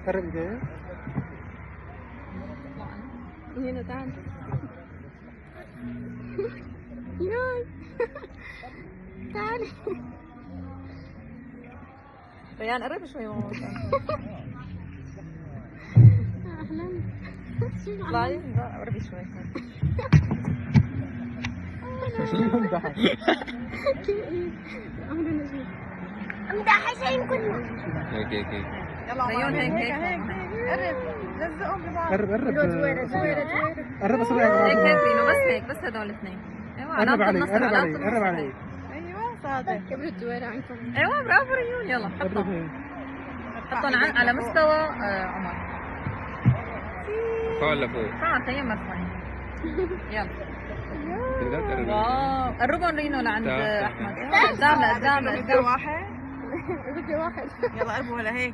قرب ايديك. هنا تعال. ياي تعالي. ريان قرب شوي ماما. اهلا. اطلعي قربي شوي. امدح شيء كله. اوكي. يلا ريون هيك قرب لزقهم ببعض. قرب زويرة زويرة زويرة. قرب اصبعي هيك على رينو، بس هيك، بس هدول الاثنين. ايوه قرب علي قرب علي قرب علي. ايوه صادق. كبرت زويرة عنكم. ايوه برافو ريون. يلا قرب حطهم هيك. حطهم على مستوى عمر. فوق لفوق. خلاص هي مرفوعين. يلا تقدر تقرب. واو قربهم رينو لعند تعال. احمد. قدام لقدام بدي لقدام. واحد. بدي واحد. يلا قربوا ولا هيك.